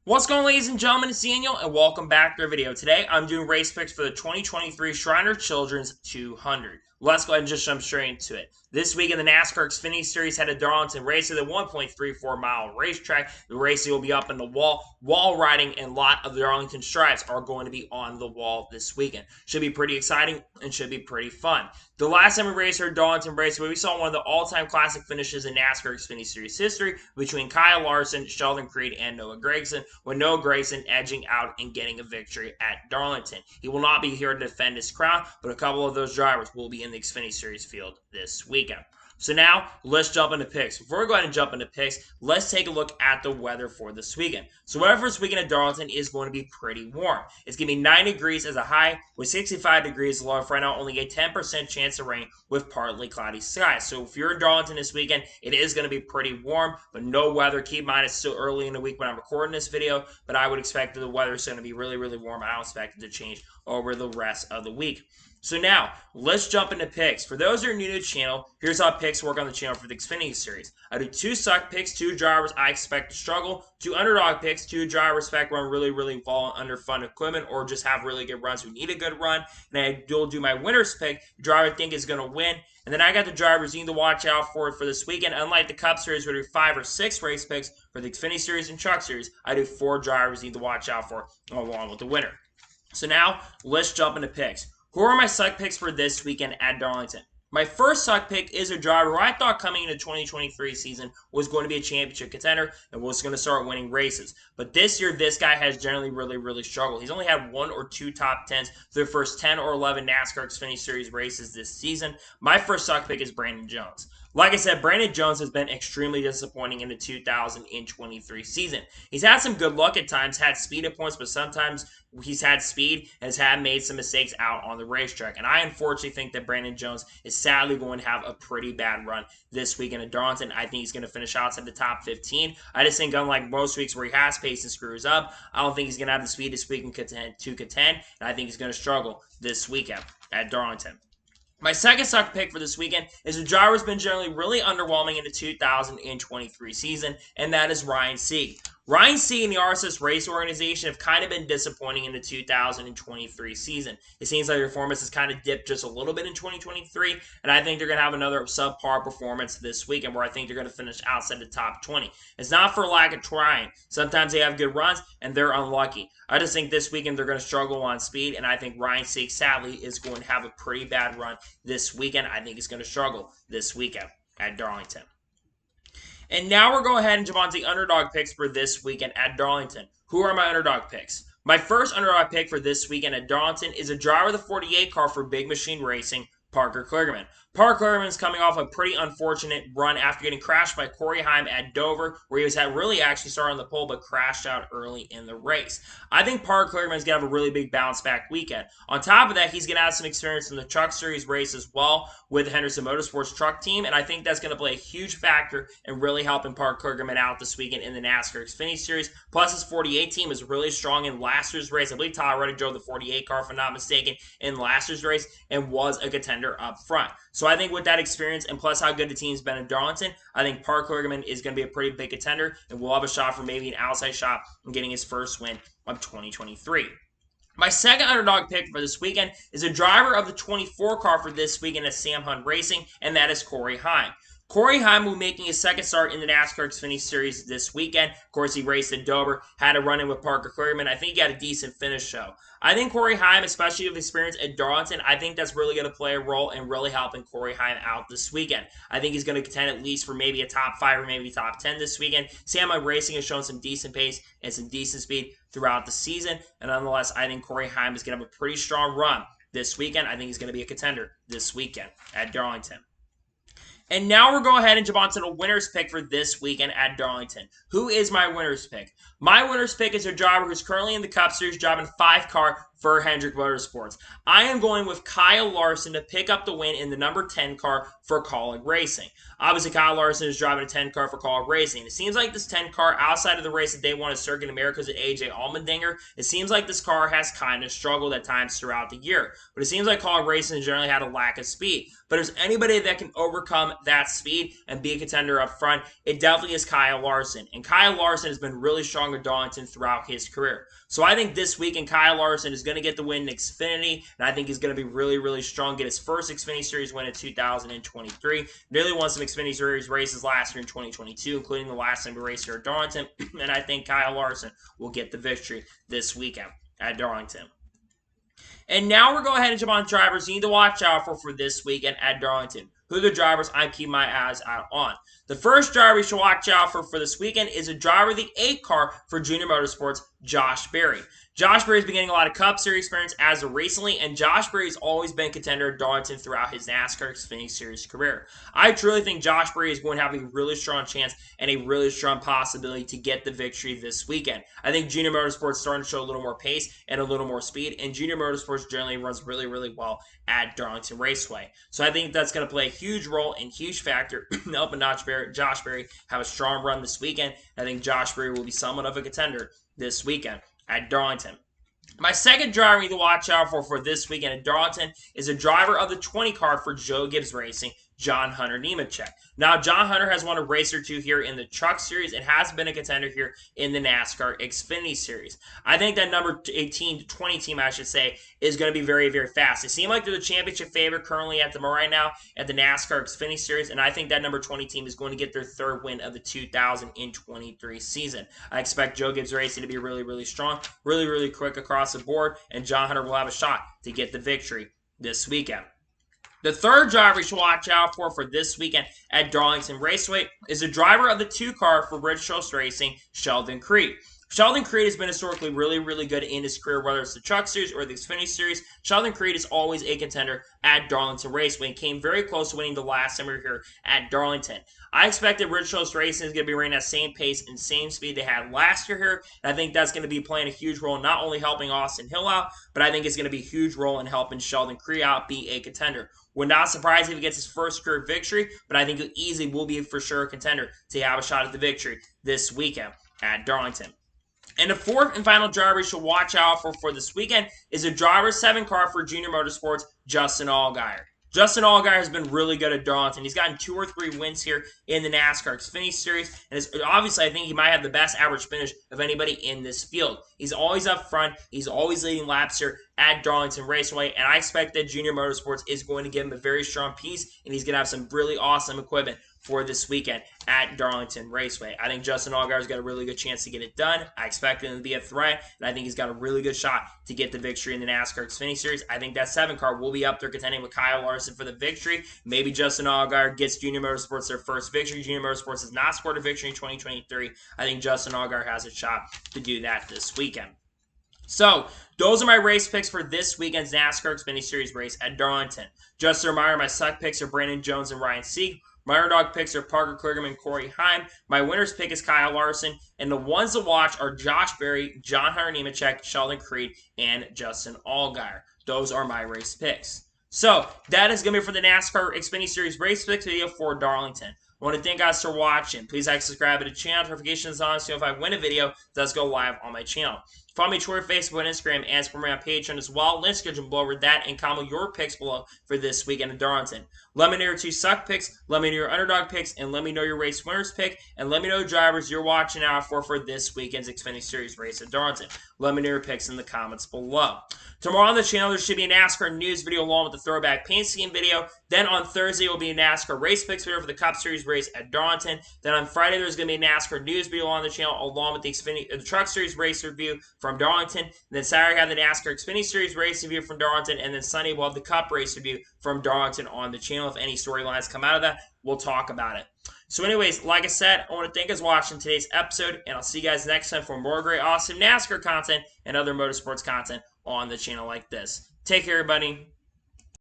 What's going on, ladies and gentlemen? It's Daniel, and welcome back to our video. Today, I'm doing race picks for the 2023 Shriner Children's 200. Let's go ahead and just jump straight into it. This week in the NASCAR Xfinity Series had a Darlington race at the 1.34-mile racetrack. The racing will be up in the wall riding, and a lot of the Darlington stripes are going to be on the wall this weekend. Should be pretty exciting and should be pretty fun. The last time we raced our Darlington race, we saw one of the all-time classic finishes in NASCAR Xfinity Series history between Kyle Larson, Sheldon Creed, and Noah Gragson, with Noah Gragson edging out and getting a victory at Darlington. He will not be here to defend his crown, but a couple of those drivers will be in the Xfinity Series field this weekend. So now, let's jump into picks. Before we go ahead and jump into picks, let's take a look at the weather for this weekend. So weather for this weekend at Darlington is going to be pretty warm. It's going to be 90 degrees as a high with 65 degrees low. For right now, only a 10% chance of rain with partly cloudy skies. So if you're in Darlington this weekend, it is going to be pretty warm, but no weather. Keep in mind, it's still early in the week when I'm recording this video, but I would expect that the weather is going to be really, really warm. I don't expect it to change over the rest of the week. So now, let's jump into picks. For those who are new to the channel, here's how picks work on the channel for the Xfinity Series. I do 2 suck picks, 2 drivers I expect to struggle, 2 underdog picks, 2 drivers expect run really, really well under fun equipment or just have really good runs who need a good run. And I will do my winner's pick, the driver I think is going to win. And then I got the drivers you need to watch out for this weekend. Unlike the Cup Series, where I do 5 or 6 race picks, for the Xfinity Series and Truck Series, I do 4 drivers you need to watch out for along with the winner. So now, let's jump into picks. Who are my suck picks for this weekend at Darlington? My first suck pick is a driver who I thought coming into 2023 season was going to be a championship contender and was going to start winning races. But this year, this guy has generally really struggled. He's only had 1 or 2 top 10s through the first 10 or 11 NASCAR Xfinity Series races this season. My first suck pick is Brandon Jones. Like I said, Brandon Jones has been extremely disappointing in the 2023 season. He's had some good luck at times, had speed at points, but sometimes he's had speed and has made some mistakes out on the racetrack. And I unfortunately think that Brandon Jones is sadly going to have a pretty bad run this weekend at Darlington. I think he's going to finish outside the top 15. I just think unlike most weeks where he has pace and screws up, I don't think he's going to have the speed this weekend to contend, and I think he's going to struggle this weekend at Darlington. My second suck pick for this weekend is a driver who's been generally really underwhelming in the 2023 season, and that is Ryan Sieg. Ryan Sieg and the RSS Race Organization have kind of been disappointing in the 2023 season. It seems like their performance has kind of dipped just a little bit in 2023, and I think they're going to have another subpar performance this weekend where I think they're going to finish outside the top 20. It's not for lack of trying. Sometimes they have good runs, and they're unlucky. I just think this weekend they're going to struggle on speed, and I think Ryan Sieg, sadly, is going to have a pretty bad run this weekend. I think he's going to struggle this weekend at Darlington. And now we're going ahead and jump on to the underdog picks for this weekend at Darlington. Who are my underdog picks? My first underdog pick for this weekend at Darlington is a driver of the 48 car for Big Machine Racing, Parker Kligerman. Parker Kligerman is coming off a pretty unfortunate run after getting crashed by Corey Heim at Dover, where he was really actually started on the pole but crashed out early in the race. I think Parker Kligerman is going to have a really big bounce back weekend. On top of that, he's going to have some experience in the Truck Series race as well with the Henderson Motorsports truck team, and I think that's going to play a huge factor in really helping Parker Kligerman out this weekend in the NASCAR Xfinity Series. Plus, his 48 team is really strong in last year's race. I believe Todd Reddick drove the 48 car, if I'm not mistaken, in last year's race and was a contender up front. So I think with that experience and plus how good the team's been in Darlington, I think Parker Kligerman is going to be a pretty big contender and will have a shot for maybe an outside shot in getting his first win of 2023. My second underdog pick for this weekend is a driver of the 24 car for this weekend at Sam Hunt Racing, and that is Corey Heim. Corey Heim will be making his second start in the NASCAR Xfinity Series this weekend. Of course, he raced at Dover, had a run-in with Parker Kligerman. I think he got a decent finish, though. I think Corey Heim, especially with experience at Darlington, I think that's really going to play a role in really helping Corey Heim out this weekend. I think he's going to contend at least for maybe a top 5 or maybe top 10 this weekend. Sam Hunt Racing has shown some decent pace and some decent speed throughout the season, and nonetheless, I think Corey Heim is going to have a pretty strong run this weekend. I think he's going to be a contender this weekend at Darlington. And now we're going ahead and jump on to the winner's pick for this weekend at Darlington. Who is my winner's pick? My winner's pick is a driver who's currently in the Cup Series driving 5 car for Hendrick Motorsports. I am going with Kyle Larson to pick up the win in the number 10 car for Kaulig Racing. Obviously, Kyle Larson is driving a 10 car for Kaulig Racing. It seems like this 10 car, outside of the race that they won at Circuit Americas at AJ Allmendinger, it seems like this car has kind of struggled at times throughout the year. But it seems like Kaulig Racing generally had a lack of speed. But if there's anybody that can overcome that speed and be a contender up front, it definitely is Kyle Larson. And Kyle Larson has been really strong at Darlington throughout his career. So I think this weekend, Kyle Larson is going to get the win in Xfinity, and I think he's going to be really, really strong, get his first Xfinity Series win in 2023. Nearly won some Xfinity Series races last year in 2022, including the last time we raced here at Darlington, and I think Kyle Larson will get the victory this weekend at Darlington. And now we're going ahead and jump on drivers you need to watch out for this weekend at Darlington. Who are the drivers I'm keeping my eyes out on? The first driver you should watch out for this weekend is a driver of the 8 car for Junior Motorsports, Josh Berry. Josh Berry's been getting a lot of Cup Series experience as of recently, and Josh Berry's always been a contender at Darlington throughout his NASCAR Xfinity Series career. I truly think Josh Berry is going to have a really strong chance and a really strong possibility to get the victory this weekend. I think Junior Motorsports is starting to show a little more pace and a little more speed, and Junior Motorsports generally runs really, really well at Darlington Raceway. So I think that's going to play a huge role and huge factor in helping Josh Berry have a strong run this weekend. I think Josh Berry will be somewhat of a contender this weekend at Darlington. My second driver you need to watch out for this weekend at Darlington is a driver of the 20 car for Joe Gibbs Racing, John Hunter Nemechek. Now, John Hunter has won a race or two here in the Truck Series and has been a contender here in the NASCAR Xfinity Series. I think that number 18 to 20 team, I should say, is going to be very, very fast. It seems like they're the championship favorite currently at the moment right now at the NASCAR Xfinity Series, and I think that number 20 team is going to get their third win of the 2023 season. I expect Joe Gibbs Racing to be really, really strong, really, really quick across the board, and John Hunter will have a shot to get the victory this weekend. The third driver you should watch out for this weekend at Darlington Raceway is a driver of the 2 car for British Coast Racing, Sheldon Creed. Sheldon Creed has been historically really, really good in his career, whether it's the Truck Series or the Xfinity Series. Sheldon Creed is always a contender at Darlington Raceway and came very close to winning the last time we were here at Darlington. I expect that British Coast Racing is going to be running at the same pace and same speed they had last year here. And I think that's going to be playing a huge role, not only helping Austin Hill out, but I think it's going to be a huge role in helping Sheldon Creed out be a contender. Would not surprise if he gets his first career victory, but I think he easily will be for sure a contender to have a shot at the victory this weekend at Darlington. And the fourth and final driver you should watch out for this weekend is a driver 7 car for Junior Motorsports, Justin Allgaier. Justin Allgaier has been really good at Darlington. He's gotten 2 or 3 wins here in the NASCAR Xfinity Series, and obviously I think he might have the best average finish of anybody in this field. He's always up front. He's always leading laps here at Darlington Raceway, and I expect that Junior Motorsports is going to give him a very strong piece, and he's going to have some really awesome equipment for this weekend at Darlington Raceway. I think Justin Allgaier's got a really good chance to get it done. I expect him to be a threat, and I think he's got a really good shot to get the victory in the NASCAR Xfinity Series. I think that 7 car will be up there contending with Kyle Larson for the victory. Maybe Justin Allgaier gets Junior Motorsports their first victory. Junior Motorsports has not scored a victory in 2023. I think Justin Allgaier has a shot to do that this weekend. So, those are my race picks for this weekend's NASCAR Xfinity Series race at Darlington. Just a reminder, my suck picks are Brandon Jones and Ryan Sieg. My underdog picks are Parker Kligerman, Corey Heim. My winner's pick is Kyle Larson. And the ones to watch are Josh Berry, John Hunter Nemechek, Sheldon Creed, and Justin Allgaier. Those are my race picks. So, that is going to be for the NASCAR Xfinity Series race picks video for Darlington. I want to thank you guys for watching. Please like, subscribe to the channel. Notifications on so if I win a video, it does go live on my channel. Follow me on Twitter, Facebook, and Instagram, and support me on Patreon as well. Links schedule below over that, and comment your picks below for this weekend at Darlington. Let me know your 2 suck picks, let me know your underdog picks, and let me know your race winners pick, and let me know the drivers you're watching out for this weekend's Xfinity Series race at Darlington. Let me know your picks in the comments below. Tomorrow on the channel, there should be a NASCAR news video along with the throwback paint scheme video. Then on Thursday, will be a NASCAR race picks video for the Cup Series race at Darlington. Then on Friday, there's going to be a NASCAR news video on the channel along with the Truck Series race review from Darlington. And then Saturday, I have the NASCAR Xfinity Series race review from Darlington. And then Sunday, we'll have the Cup race review from Darlington on the channel. If any storylines come out of that, we'll talk about it. So anyways, like I said, I want to thank you guys for watching today's episode, and I'll see you guys next time for more great, awesome NASCAR content and other motorsports content on the channel like this. Take care, everybody.